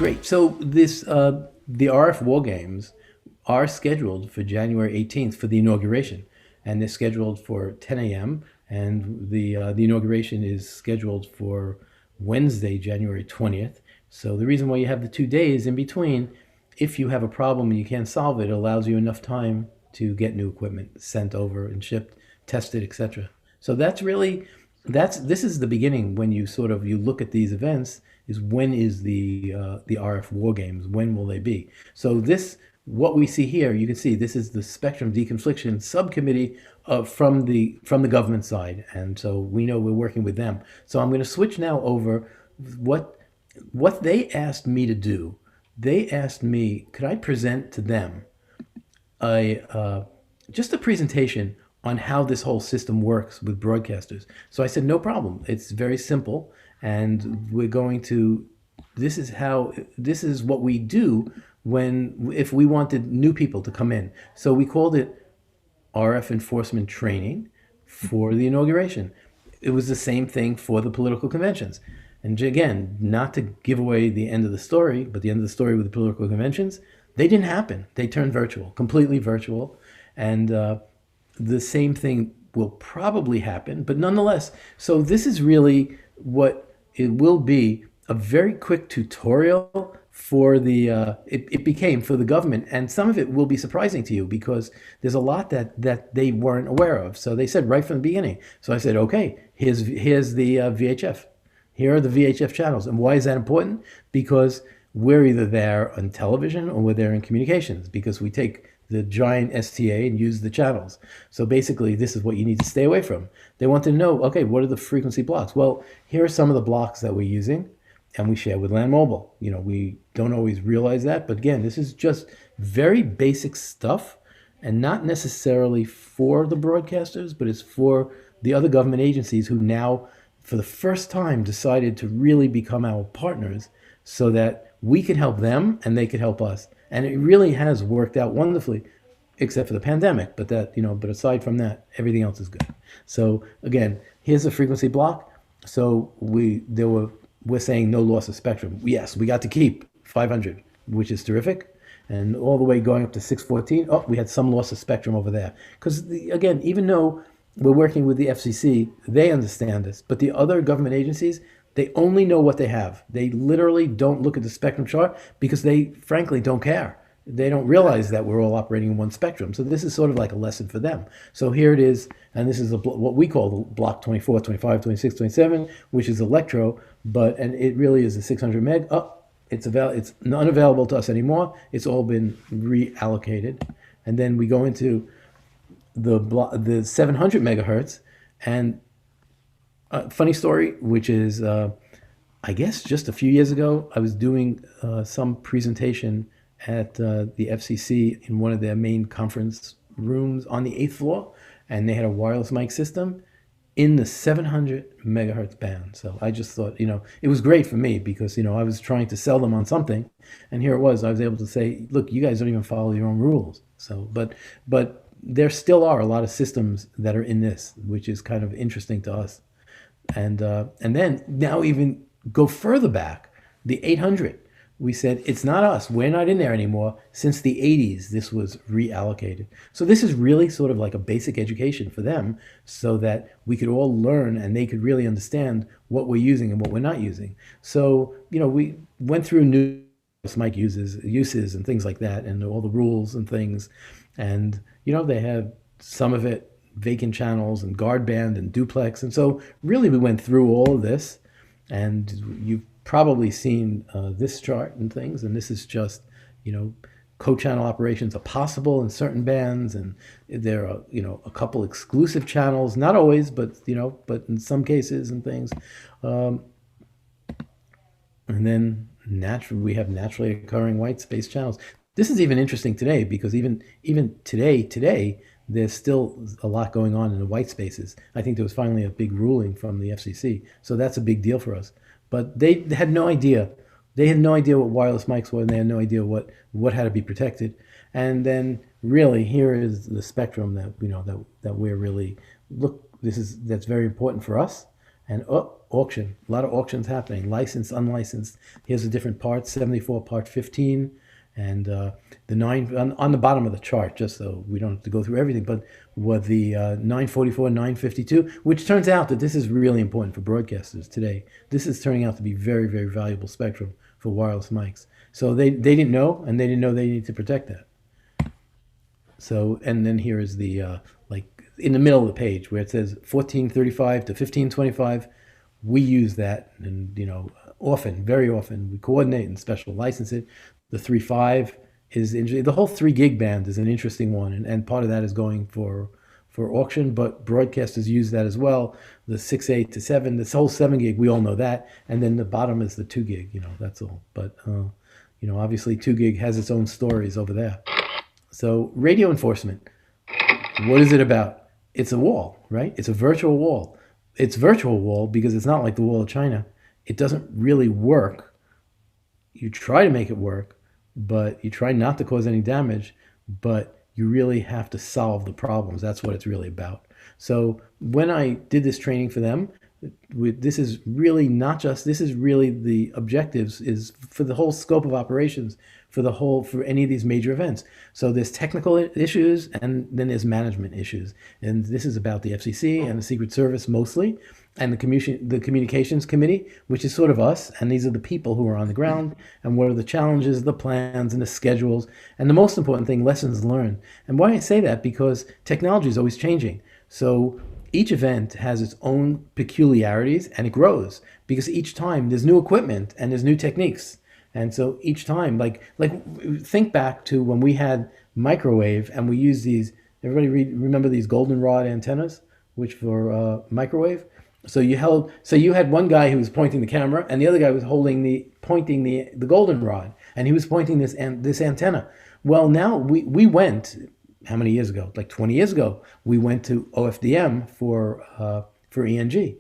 Great. So the RF War Games are scheduled for January 18th for the inauguration, and they're scheduled for 10 a.m. And the inauguration is scheduled for Wednesday, January 20th. So the reason why you have the 2 days in between, if you have a problem and you can't solve it, it allows you enough time to get new equipment sent over and shipped, tested, etc. So this is the beginning when you sort of you look at these events is when is the RF War Games, when will they be? So this what we see here, you can see this is the Spectrum Deconfliction Subcommittee from the government side, and so we know we're working with them. So I'm going to switch now over what what they asked me to do. They asked me, could I present to them a just a presentation on how this whole system works with broadcasters. So I said, no problem. It's very simple, and we're going to. This is what we do when if we wanted new people to come in. So we called it RF enforcement training for the inauguration. It was the same thing for the political conventions. And again, not to give away the end of the story, but the end of the story with the political conventions, they didn't happen. They turned virtual, completely virtual. And the same thing will probably happen, but nonetheless. So this is really what it will be, a very quick tutorial for it became for the government, and some of it will be surprising to you because there's a lot that they weren't aware of. So they said right from the beginning. So I said, okay, here's the VHF. Here are the VHF channels. And why is that important? Because we're either there on television or we're there in communications, because we take the giant STA and use the channels. So basically, this is what you need to stay away from. They want to know, okay, what are the frequency blocks? Well, here are some of the blocks that we're using, and we share with Land Mobile. You know, we don't always realize that, but again, this is just very basic stuff, and not necessarily for the broadcasters, but it's for the other government agencies who now, for the first time, decided to really become our partners so that we can help them and they could help us. And it really has worked out wonderfully, except for the pandemic. But but aside from that, everything else is good. So again, here's the frequency block. So we're saying no loss of spectrum. Yes, we got to keep 500, which is terrific. And all the way going up to 614, oh, we had some loss of spectrum over there. Because again, even though we're working with the FCC, they understand this. But the other government agencies, they only know what they have. They literally don't look at the spectrum chart because they frankly don't care. They don't realize that we're all operating in one spectrum. So this is sort of like a lesson for them. So here it is, and this is what we call the block 24, 25, 26, 27, which is electro, and it really is a 600 meg. Oh, it's unavailable to us anymore. It's all been reallocated. And then we go into the 700 megahertz, and funny story, which is, I guess just a few years ago, I was doing some presentation at the FCC in one of their main conference rooms on the 8th floor, and they had a wireless mic system in the 700 megahertz band. So I just thought, it was great for me because, I was trying to sell them on something, and here it was. I was able to say, look, you guys don't even follow your own rules. So, but there still are a lot of systems that are in this, which is kind of interesting to us. And then now even go further back, the 800, we said, it's not us. We're not in there anymore. Since the 80s, this was reallocated. So this is really sort of like a basic education for them so that we could all learn and they could really understand what we're using and what we're not using. So, we went through new mic uses and things like that, and all the rules and things. And, they had some of it vacant channels and guard band and duplex. And so really we went through all of this, and you've probably seen this chart and things. And this is just, co-channel operations are possible in certain bands. And there are, a couple exclusive channels, not always, but in some cases and things. And then we have naturally occurring white space channels. This is even interesting today because even today, there's still a lot going on in the white spaces. I think there was finally a big ruling from the FCC. So that's a big deal for us. But they had no idea. They had no idea what wireless mics were, and they had no idea what had to be protected. And then really here is the spectrum that that we're really that's very important for us. and auction, a lot of auctions happening, licensed, unlicensed. Here's the different parts: 74, part 15, and the nine on the bottom of the chart, just so we don't have to go through everything. But what the 944, 952, which turns out that this is really important for broadcasters today. This is turning out to be very, very valuable spectrum for wireless mics. So they didn't know, and they didn't know they needed to protect that. So, and then here is the like in the middle of the page where it says 1435 to 1525. We use that, and often, very often, we coordinate and special license it. The 3.5 is the whole 3 gig band is an interesting one, and part of that is going for auction, but broadcasters use that as well. The 6.8 to 7, this whole 7 gig, we all know that, and then the bottom is the 2 gig. That's all. But obviously 2 gig has its own stories over there. So radio enforcement, what is it about? It's a wall, right? It's a virtual wall. It's virtual wall because it's not like the wall of China. It doesn't really work. You try to make it work, but you try not to cause any damage, but you really have to solve the problems. That's what it's really about. So when I did this training for them, this is really not just, this is really the objectives is for the whole scope of operations for any of these major events. So there's technical issues, and then there's management issues, and this is about the FCC and the Secret Service mostly, and the communications committee, which is sort of us, and these are the people who are on the ground, and what are the challenges, the plans, and the schedules, and the most important thing, lessons learned. And why I say that, because technology is always changing. So each event has its own peculiarities, and it grows because each time there's new equipment and there's new techniques. And so each time, like think back to when we had microwave and we used these. Everybody remember these goldenrod antennas, which for microwave. So you had one guy who was pointing the camera, and the other guy was pointing the goldenrod, and he was pointing this antenna. Well, now we went, how many years ago? Like 20 years ago, we went to OFDM for ENG.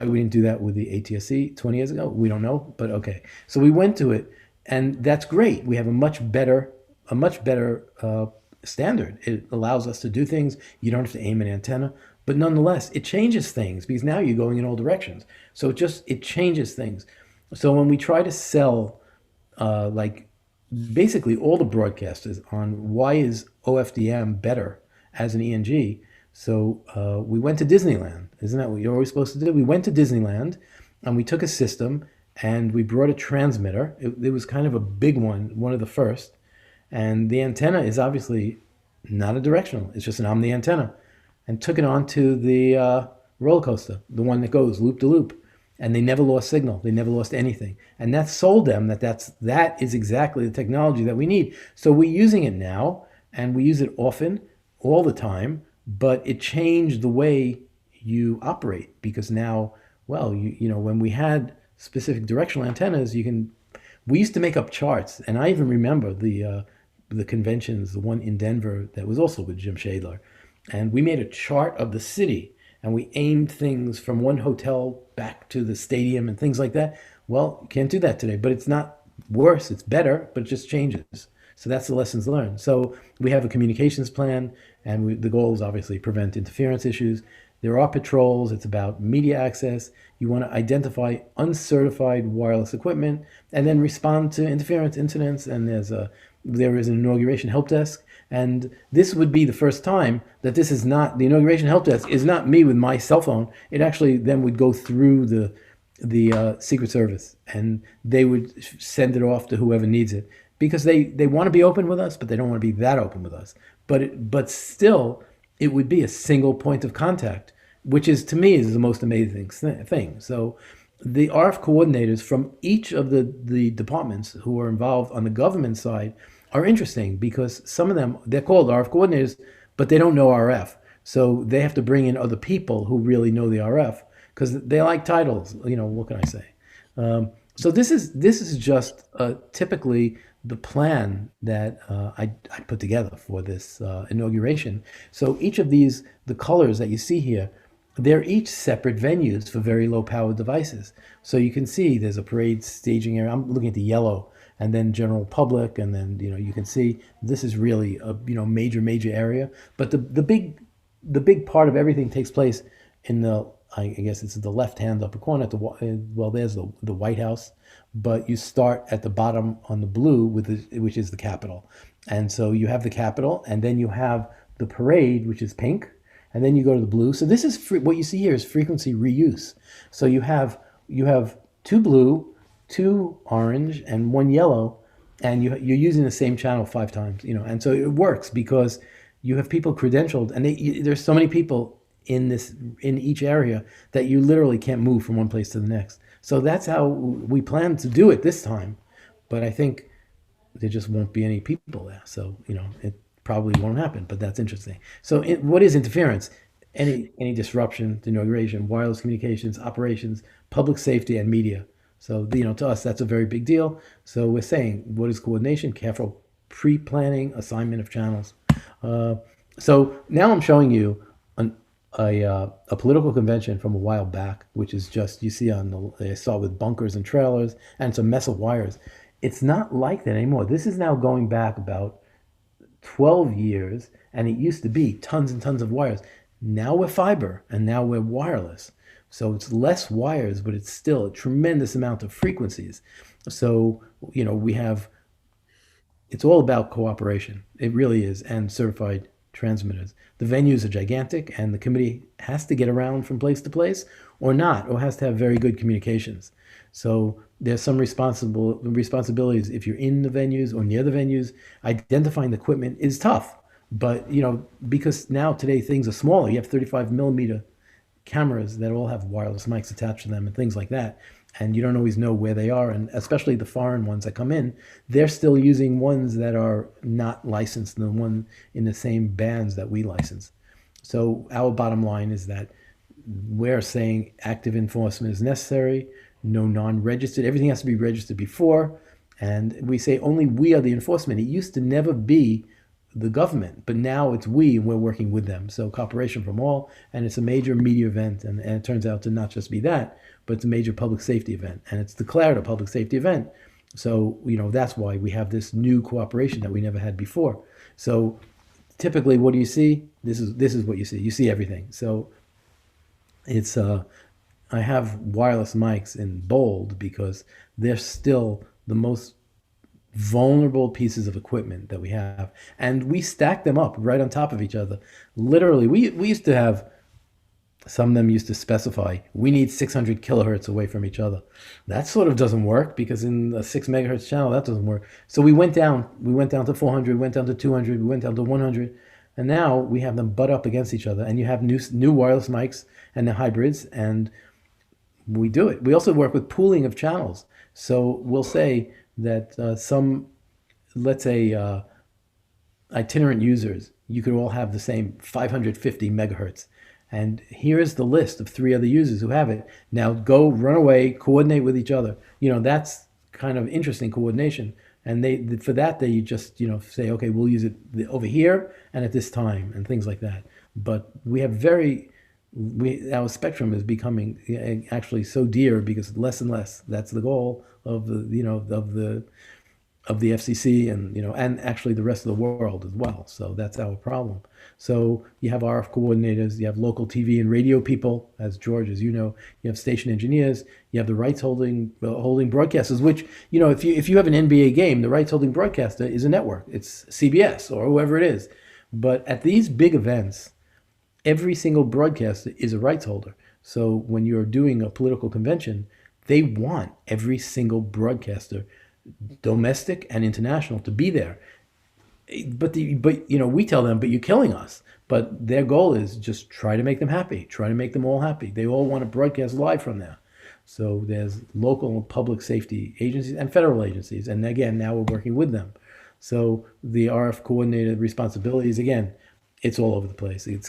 We didn't do that with the ATSC 20 years ago. We don't know, but okay. So we went to it, and that's great. We have a much better standard. It allows us to do things. You don't have to aim an antenna, but nonetheless, it changes things because now you're going in all directions. So it changes things. So when we try to sell, like basically all the broadcasters on why is OFDM better as an ENG. So we went to Disneyland. Isn't that what you're always supposed to do? We went to Disneyland, and we took a system, and we brought a transmitter. It was kind of a big one of the first. And the antenna is obviously not a directional. It's just an omni antenna. And took it onto the roller coaster, the one that goes loop to loop. And they never lost signal. They never lost anything. And that sold them that is exactly the technology that we need. So we're using it now, and we use it often, all the time. But it changed the way you operate because now, well, when we had specific directional antennas, we used to make up charts, and I even remember the conventions, the one in Denver that was also with Jim Shadler, and we made a chart of the city, and we aimed things from one hotel back to the stadium and things like that. Well, you can't do that today, but it's not worse, it's better, but it just changes. So that's the lessons learned. So we have a communications plan, and the goal is obviously prevent interference issues. There are patrols. It's about media access. You want to identify uncertified wireless equipment and then respond to interference incidents. And there is an inauguration help desk. And this would be the first time that this is not, the inauguration help desk is not me with my cell phone. It actually then would go through the Secret Service, and they would send it off to whoever needs it. Because they want to be open with us, but they don't want to be that open with us. But still, it would be a single point of contact, which is, to me, is the most amazing thing. So the RF coordinators from each of the departments who are involved on the government side are interesting because some of them, they're called RF coordinators, but they don't know RF. So they have to bring in other people who really know the RF because they like titles. What can I say? So this is just typically the plan that I put together for this inauguration. So each of the colors that you see here, they're each separate venues for very low power devices. So you can see there's a parade staging area. I'm looking at the yellow, and then general public, and then you can see this is really a major area. But the big part of everything takes place in the I guess it's the left hand upper corner at the well, there's the White House, but you start at the bottom on the blue with which is the Capitol, and so you have the Capitol, and then you have the parade, which is pink, and then you go to the blue. So this is what you see here is frequency reuse. So you have two blue, two orange, and one yellow, and you're using the same channel 5 times, and so it works because you have people credentialed, and there's so many people in each area that you literally can't move from one place to the next. So that's how we plan to do it this time, but I think there just won't be any people there. So, it probably won't happen, but that's interesting. So what is interference? Any disruption to inauguration, wireless communications, operations, public safety, and media. So, to us, that's a very big deal. So we're saying, what is coordination? Careful pre-planning, assignment of channels. So now I'm showing you a political convention from a while back, which is just, you see they start with bunkers and trailers, and it's a mess of wires. It's not like that anymore. This is now going back about 12 years, and it used to be tons and tons of wires. Now we're fiber, and now we're wireless. So it's less wires, but it's still a tremendous amount of frequencies. So, it's all about cooperation. It really is, and certified transmitters. The venues are gigantic, and the committee has to get around from place to place, or not, or has to have very good communications. So there's some responsibilities if you're in the venues or near the venues. Identifying the equipment is tough, but because now today things are smaller. You have 35 millimeter cameras that all have wireless mics attached to them and things like that. And you don't always know where they are. And especially the foreign ones that come in, they're still using ones that are not licensed, the one in the same bands that we license. So our bottom line is that we're saying active enforcement is necessary, no non-registered. Everything has to be registered before. And we say only we are the enforcement. It used to never be the government, but now it's we, and we're working with them. So cooperation from all, and it's a major media event, and it turns out to not just be that, but it's a major public safety event, and it's declared a public safety event. So that's why we have this new cooperation that we never had before. So typically, what do you see? This is what you see. You see everything. So it's I have wireless mics in bold because they're still the most vulnerable pieces of equipment that we have, and we stack them up right on top of each other. Literally, we used to have, some of them used to specify we need 600 kilohertz away from each other. That sort of doesn't work because in a 6 megahertz channel that doesn't work. So we went down to 400, we went down to 200, we went down to 100, and now we have them butt up against each other. And you have new wireless mics and the hybrids, and we do it. We also work with pooling of channels. So we'll say that let's say itinerant users, you could all have the same 550 megahertz. And here is the list of 3 other users who have it. Now go run away, coordinate with each other. That's kind of interesting coordination. And for that, they just, say, okay, we'll use it over here and at this time and things like that. But we have our spectrum is becoming actually so dear because less and less. That's the goal of the FCC and actually the rest of the world as well. So that's our problem. So you have RF coordinators, you have local TV and radio people, as George, as you know, you have station engineers, you have the rights holding broadcasters. Which if you have an NBA game, the rights holding broadcaster is a network. It's CBS or whoever it is. But at these big events, every single broadcaster is a rights holder. So when you're doing a political convention, they want every single broadcaster, domestic and international, to be there. But we tell them, but you're killing us. But their goal is just try to make them happy, try to make them all happy. They all want to broadcast live from there. So there's local public safety agencies and federal agencies. And again, now we're working with them. So the RF coordinated responsibilities, again, it's all over the place. It's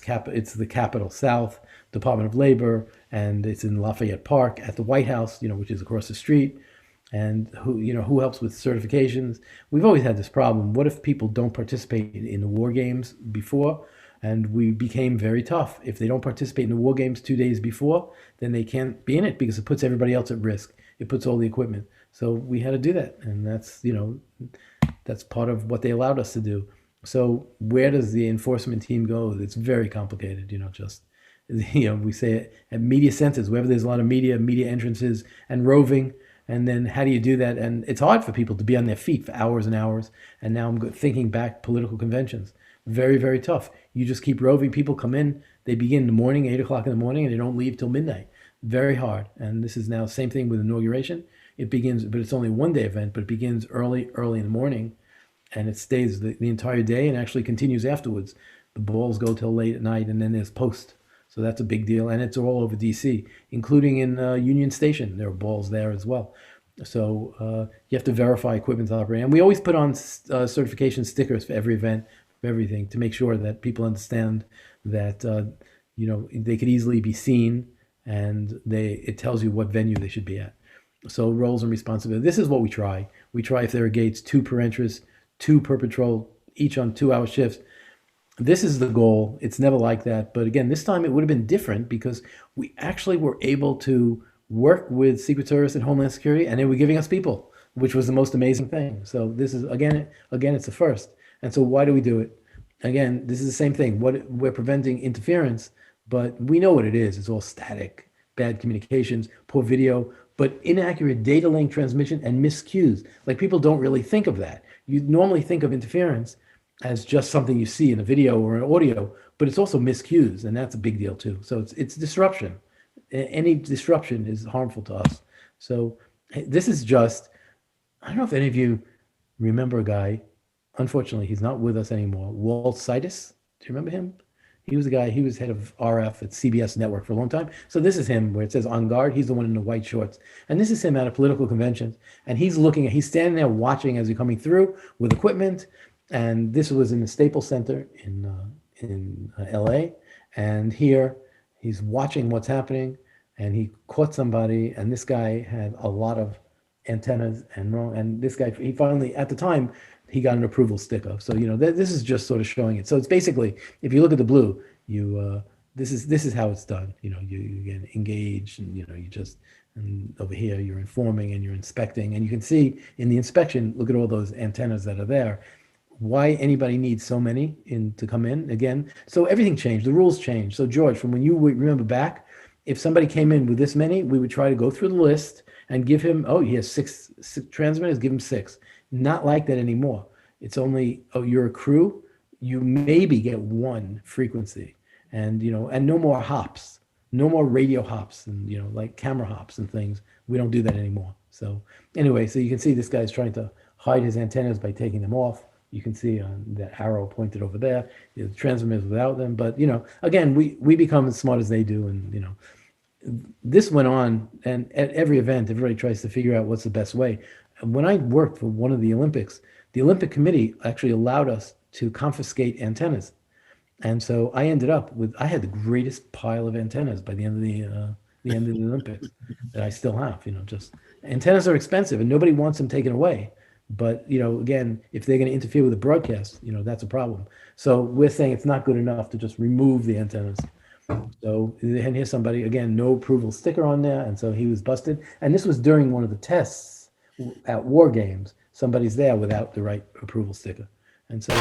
the Capitol South, Department of Labor, and it's in Lafayette Park at the White House, which is across the street. And who helps with certifications? We've always had this problem. What if people don't participate in the war games before? And we became very tough. If they don't participate in the war games 2 days before, then they can't be in it because it puts everybody else at risk. It puts all the equipment. So we had to do that, and that's part of what they allowed us to do. So where does the enforcement team go? It's very complicated, We say it at media centers, wherever there's a lot of media entrances and roving. And then how do you do that? And it's hard for people to be on their feet for hours and hours. And now I'm thinking back political conventions. Very, very tough. You just keep roving. People come in, they begin in the morning, 8 o'clock in the morning, and they don't leave till midnight. Very hard. And this is now same thing with inauguration. It begins, but it's only one day event, but it begins early, early in the morning, and it stays the entire day and actually continues afterwards. The balls go till late at night, and then there's post. So that's a big deal, and it's all over DC, including in Union Station. There are balls there as well. So you have to verify equipment's operating, and we always put on certification stickers for every event, for everything, to make sure that people understand that they could easily be seen, and it tells you what venue they should be at. So roles and responsibility. This is what we try. We try, if there are gates, 2 per entrance, 2 per patrol, each on 2-hour shifts. This is the goal. It's never like that. But again, this time it would have been different because we actually were able to work with Secret Service and Homeland Security, and they were giving us people, which was the most amazing thing. So this is, again, it's a first. And so why do we do it? Again, this is the same thing. We're preventing interference, but we know what it is. It's all static, bad communications, poor video, but inaccurate data link transmission and miscues. Like, people don't really think of that. You normally think of interference as just something you see in a video or an audio, but it's also miscues, and that's a big deal too. So it's disruption. Any disruption is harmful to us. So this is just, I don't know if any of you remember a guy, unfortunately he's not with us anymore, Walt Sidis. Do you remember him? He was a guy, he was head of RF at CBS Network for a long time. So this is him where it says on guard. He's the one in the white shorts. And this is him at a political convention. And he's standing there watching as he's coming through with equipment. And this was in the Staples Center in LA. And here he's watching what's happening, and he caught somebody, and this guy had a lot of antennas and this guy, he finally, at the time, he got an approval sticker. So, this is just sort of showing it. So it's basically, if you look at the blue, this is how it's done. You get engaged, and and over here you're informing and you're inspecting, and you can see in the inspection, look at all those antennas that are there. Why anybody needs so many to come in again. So everything changed, the rules changed. So George, from when you remember back, if somebody came in with this many, we would try to go through the list and give him, he has six transmitters, give him 6. Not like that anymore. It's only, you're a crew, you maybe get 1 frequency, and and no more hops, no more radio hops, and like camera hops and things. We don't do that anymore. So anyway, so you can see this guy's trying to hide his antennas by taking them off. You can see on that arrow pointed over there, the transmitters without them. But again, we become as smart as they do, and this went on, and at every event, everybody tries to figure out what's the best way. When I worked for one of the Olympics, the Olympic Committee actually allowed us to confiscate antennas, and so I ended up I had the greatest pile of antennas by the end of the Olympics that I still have. Just antennas are expensive, and nobody wants them taken away. But, again, if they're going to interfere with the broadcast, that's a problem. So we're saying it's not good enough to just remove the antennas. So, and here's somebody, again, no approval sticker on there. And so he was busted. And this was during one of the tests at War Games. Somebody's there without the right approval sticker. And so